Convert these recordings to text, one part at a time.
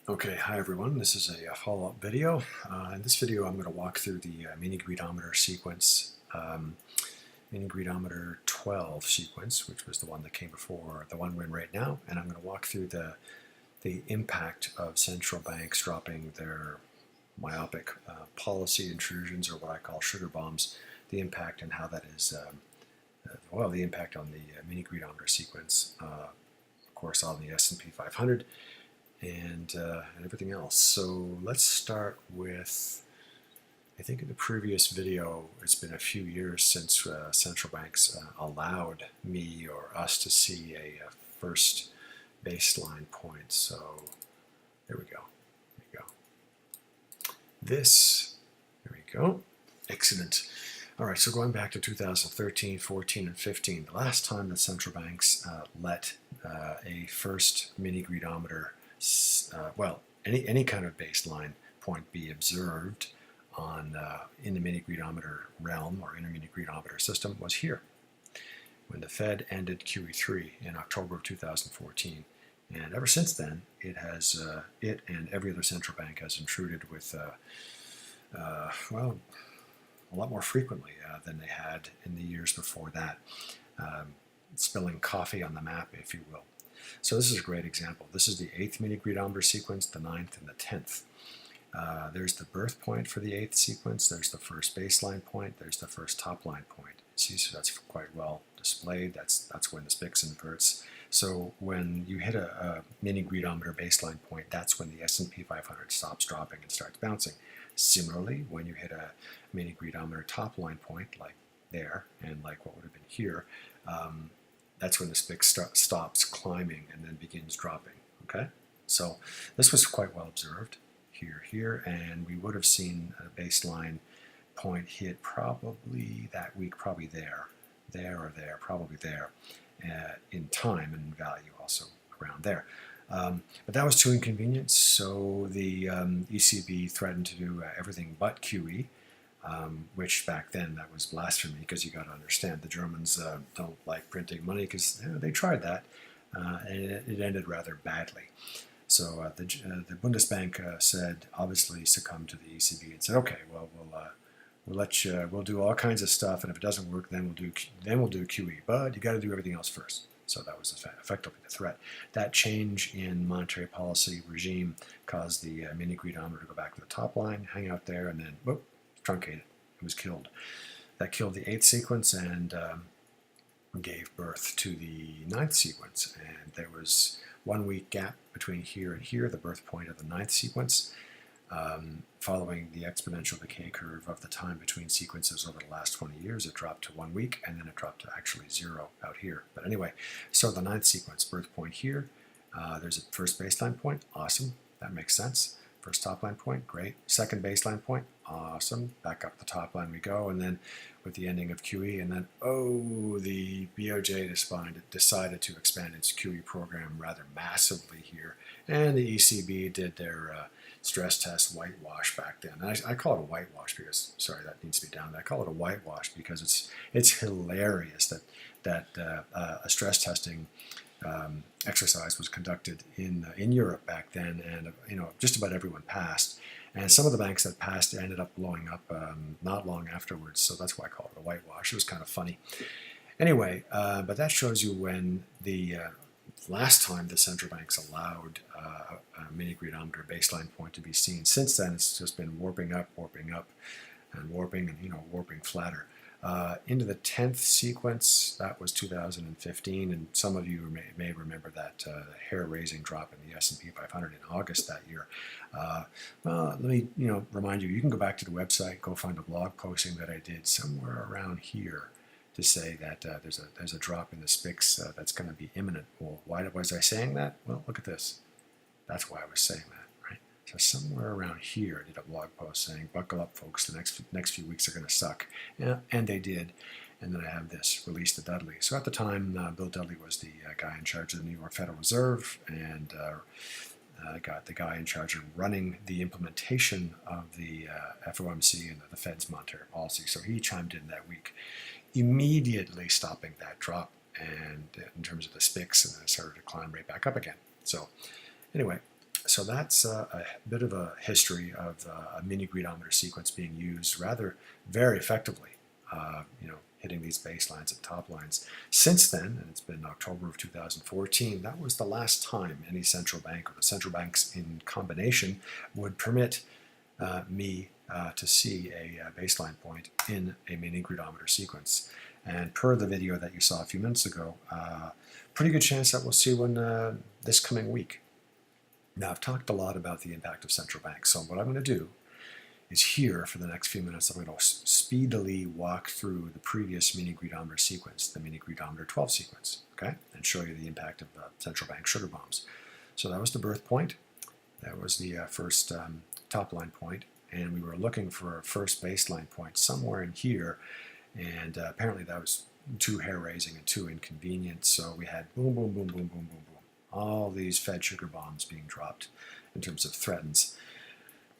Okay, hi everyone. This is a follow-up video. In this video, I'm going to walk through the mini-greedometer sequence, mini-greedometer 12 sequence, which was the one that came before the one we're in right now, and I'm going to walk through the impact of central banks dropping their myopic policy intrusions, or what I call sugar bombs, the impact and how that is, well, the impact on the mini-greedometer sequence, of course, on the S&P 500. And everything else. So let's start with, I think in the previous video, it's been a few years since central banks allowed me or us to see a first baseline point. So there we go. There we go. There we go. Excellent. All right, so going back to 2013, 14, and 15, the last time that central banks let a first mini-greedometer well, any kind of baseline point be observed on in the mini-greedometer realm or intermini-greedometer system was here, when the Fed ended QE3 in October of 2014. And ever since then, it has it and every other central bank has intruded with well, a lot more frequently than they had in the years before that, spilling coffee on the map, if you will. So this is a great example. This is the 8th mini-greedometer sequence, the 9th, and the 10th. There's the birth point for the 8th sequence. There's the first baseline point. There's the first top line point. See, so that's quite well displayed. That's when the SPIX inverts. So when you hit a mini-greedometer baseline point, that's when the S&P 500 stops dropping and starts bouncing. Similarly, when you hit a mini-greedometer top line point, like there, and like what would have been here, that's when the SPIX stops climbing and then begins dropping, okay? So this was quite well observed here, and we would have seen a baseline point hit probably that week, probably there, probably there, in time and in value also around there. But that was too inconvenient, so the ECB threatened to do everything but QE, which back then that was blasphemy, because you got to understand the Germans don't like printing money, because they tried that and it ended rather badly. So the Bundesbank said, obviously succumbed to the ECB and said, okay, well we'll do all kinds of stuff, and if it doesn't work, then we'll do QE, but you got to do everything else first. So that was effectively the threat. That change in monetary policy regime caused the mini-greedometer to go back to the top line, hang out there, and then whoop, truncated. It was killed. That killed the 8th sequence and gave birth to the 9th sequence. And there was 1 week gap between here and here, the birth point of the 9th sequence, following the exponential decay curve of the time between sequences over the last 20 years. It dropped to 1 week, and then it dropped to actually 0 out here. But anyway, so the 9th sequence, birth point here. There's a first baseline point. Awesome. That makes sense. First top line point, great. Second baseline point, awesome. Back up the top line we go, and then with the ending of QE, and then, oh, the BOJ decided to expand its QE program rather massively here, and the ECB did their stress test whitewash back then. And I call it a whitewash because, sorry, that needs to be down. I call it a whitewash because it's hilarious that a stress testing exercise was conducted in Europe back then, and just about everyone passed, and some of the banks that passed ended up blowing up not long afterwards. So that's why I call it a whitewash. It was kind of funny. Anyway, but that shows you when the last time the central banks allowed a mini-greedometer baseline point to be seen. Since then, it's just been warping up, and warping, and warping flatter. Into the 10th sequence, that was 2015, and some of you may remember that hair-raising drop in the S&P 500 in August that year. Well, let me remind you, you can go back to the website, go find a blog posting that I did somewhere around here to say that there's a drop in the SPIX that's going to be imminent. Well, why was I saying that? Well, look at this. That's why I was saying that. So somewhere around here, I did a blog post saying, buckle up, folks, the next few weeks are going to suck. Yeah, and they did. And then I have this, release to Dudley. So at the time, Bill Dudley was the guy in charge of the New York Federal Reserve, and got the guy in charge of running the implementation of the FOMC and the Fed's monetary policy. So he chimed in that week, immediately stopping that drop, and in terms of the SPIX, and then it started to climb right back up again. So anyway, So that's a bit of a history of a mini greedometer sequence being used very effectively, hitting these baselines and top lines. Since then, and it's been October of 2014, that was the last time any central bank or the central banks in combination would permit me to see a baseline point in a mini greedometer sequence. And per the video that you saw a few minutes ago, pretty good chance that we'll see one this coming week. Now, I've talked a lot about the impact of central banks, so what I'm going to do is here for the next few minutes, I'm going to speedily walk through the previous mini greedometer sequence, the mini greedometer 12 sequence, okay, and show you the impact of central bank sugar bombs. So that was the birth point. That was the first top line point, and we were looking for a first baseline point somewhere in here, and apparently that was too hair-raising and too inconvenient, so we had boom, boom, boom, boom, boom, boom, boom, all these Fed sugar bombs being dropped in terms of threats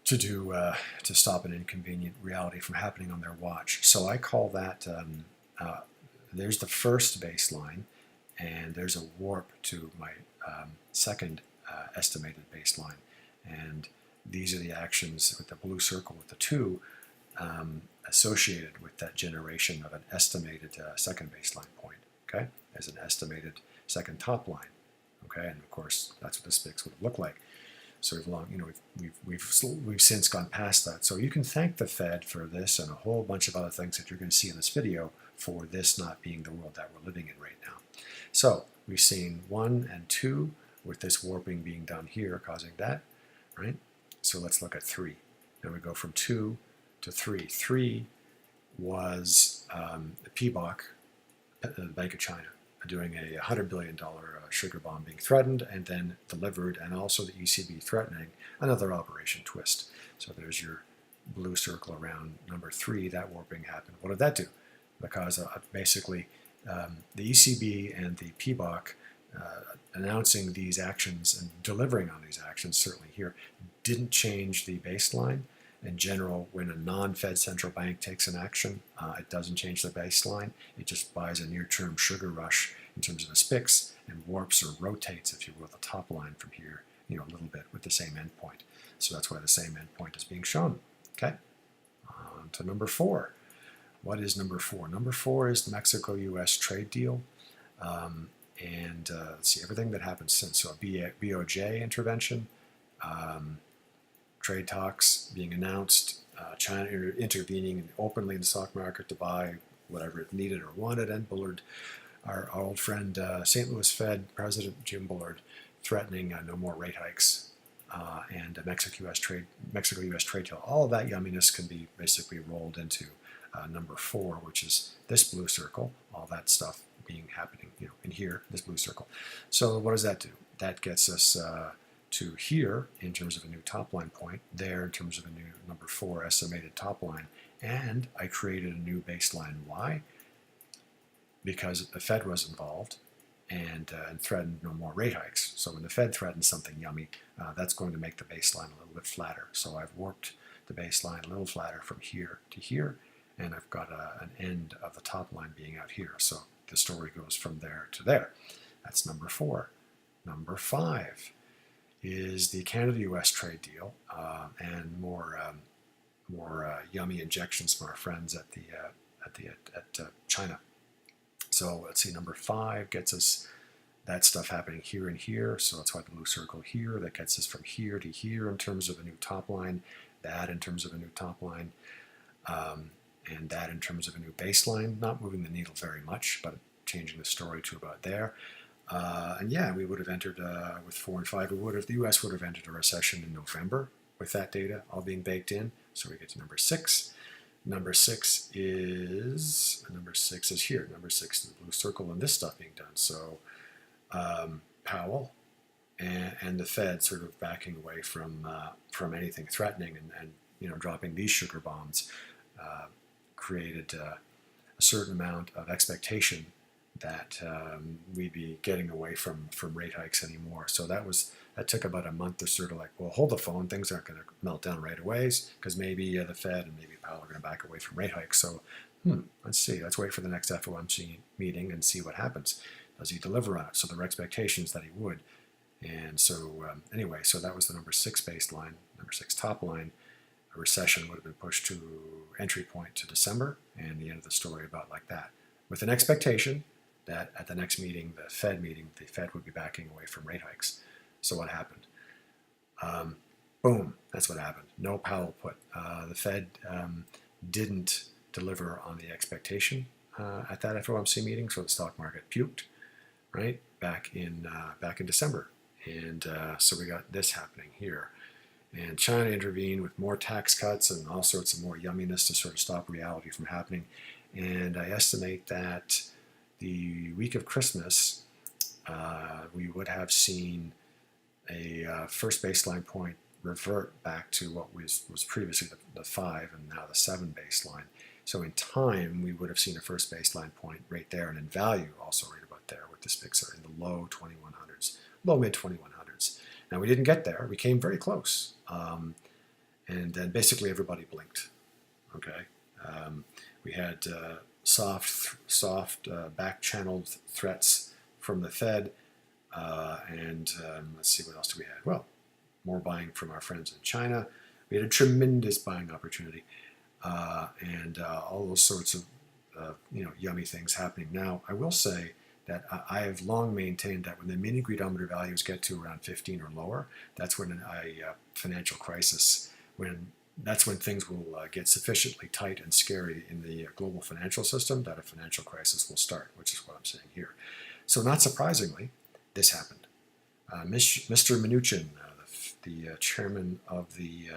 to stop an inconvenient reality from happening on their watch. So I call that, there's the first baseline, and there's a warp to my second estimated baseline. And these are the actions with the blue circle with the 2 associated with that generation of an estimated second baseline point, okay, as an estimated second top line, okay, and of course that's what the SPICs would look like. So we've since gone past that. So you can thank the Fed for this and a whole bunch of other things that you're going to see in this video for this not being the world that we're living in right now. So we've seen 1 and 2 with this warping being done here causing that, right? So let's look at 3. Now we go from 2 to 3. 3 was the PBOC, the Bank of China, doing a $100 billion sugar bomb being threatened and then delivered, and also the ECB threatening another Operation Twist. So there's your blue circle around number 3, that warping happened. What did that do? Because basically the ECB and the PBOC announcing these actions and delivering on these actions, certainly here, didn't change the baseline. In general, when a non-Fed central bank takes an action, it doesn't change the baseline. It just buys a near-term sugar rush in terms of the SPICs and warps or rotates, if you will, the top line from here, a little bit with the same endpoint. So that's why the same endpoint is being shown. Okay, on to number 4. What is number 4? Number 4 is the Mexico-U.S. trade deal. Let's see, everything that happened since. So a BOJ intervention, trade talks being announced, China intervening openly in the stock market to buy whatever it needed or wanted, and Bullard, our old friend, St. Louis Fed President Jim Bullard, threatening no more rate hikes, and Mexico-U.S. trade deal. All of that yumminess can be basically rolled into number 4, which is this blue circle, all that stuff happening, in here, this blue circle. So what does that do? That gets us to here in terms of a new top line point, there in terms of a new number 4 estimated top line, and I created a new baseline. Why? Because the Fed was involved and threatened no more rate hikes. So when the Fed threatens something yummy, that's going to make the baseline a little bit flatter. So I've warped the baseline a little flatter from here to here, and I've got an end of the top line being out here. So the story goes from there to there. That's number 4. Number 5 is the Canada-U.S. trade deal, and more yummy injections from our friends at China. So let's see, number 5 gets us that stuff happening here and here. So that's why the blue circle here, that gets us from here to here in terms of a new top line, that in terms of a new top line, and that in terms of a new baseline, not moving the needle very much, but changing the story to about there. And yeah, we would have entered with 4 and 5. The U.S. would have entered a recession in November with that data all being baked in. So we get to number 6. Number 6 is here. Number 6 is the blue circle and this stuff being done. So Powell and the Fed sort of backing away from anything threatening and dropping these sugar bombs created a certain amount of expectation that we'd be getting away from rate hikes anymore. So that took about a month to sort of like, well, hold the phone, things aren't going to melt down right away because maybe the Fed and maybe Powell are going to back away from rate hikes. So let's see, let's wait for the next FOMC meeting and see what happens. Does he deliver on it? So there were expectations that he would. And so anyway, so that was the number 6 baseline, number 6 top line. A recession would have been pushed to entry point to December, and the end of the story about like that, with an expectation that at the next meeting, the Fed meeting, the Fed would be backing away from rate hikes. So what happened? Boom, that's what happened. No Powell put. The Fed didn't deliver on the expectation at that FOMC meeting, so the stock market puked, right, back in December. And so we got this happening here. And China intervened with more tax cuts and all sorts of more yumminess to sort of stop reality from happening. And I estimate that the week of Christmas, we would have seen a first baseline point revert back to what was previously the 5 and now the 7 baseline. So in time, we would have seen a first baseline point right there, and in value also right about there with this fixer in the low 2100s, low mid 2100s. Now we didn't get there. We came very close, and then basically everybody blinked. Okay, we had soft back-channeled threats from the Fed, and let's see, what else do we have? Well, more buying from our friends in China. We had a tremendous buying opportunity, and all those sorts of yummy things happening. Now, I will say that I have long maintained that when the mini greedometer values get to around 15 or lower, that's when a financial crisis, that's when things will get sufficiently tight and scary in the global financial system that a financial crisis will start, which is what I'm saying here. So not surprisingly, this happened. Mr. Mnuchin, the chairman of the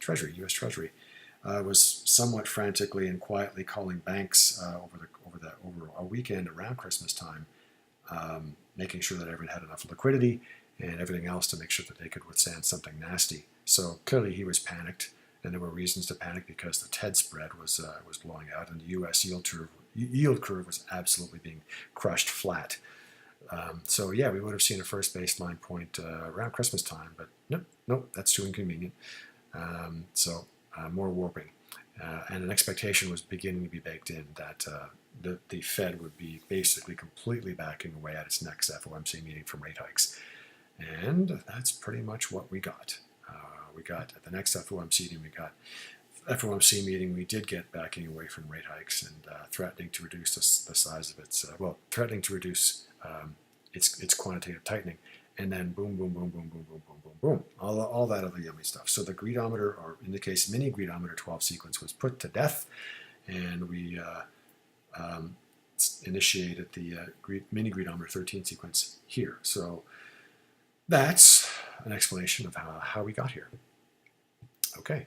Treasury, U.S. Treasury, was somewhat frantically and quietly calling banks over a weekend around Christmas time, making sure that everyone had enough liquidity and everything else to make sure that they could withstand something nasty. So clearly he was panicked, and there were reasons to panic because the TED spread was blowing out, and the U.S. yield curve was absolutely being crushed flat. So yeah, we would have seen a first baseline point around Christmas time, but nope, that's too inconvenient. So more warping, and an expectation was beginning to be baked in that the Fed would be basically completely backing away at its next FOMC meeting from rate hikes, and that's pretty much what we got. We got at the next FOMC meeting, we did get backing away from rate hikes and threatening to reduce the size of its, threatening to reduce its quantitative tightening, and then boom, boom, boom, boom, boom, boom, boom, boom, boom, all that other yummy stuff. So the greedometer, or in the case mini greedometer 12 sequence, was put to death, and we initiated the mini greedometer 13 sequence here. So that's an explanation of how we got here. Okay.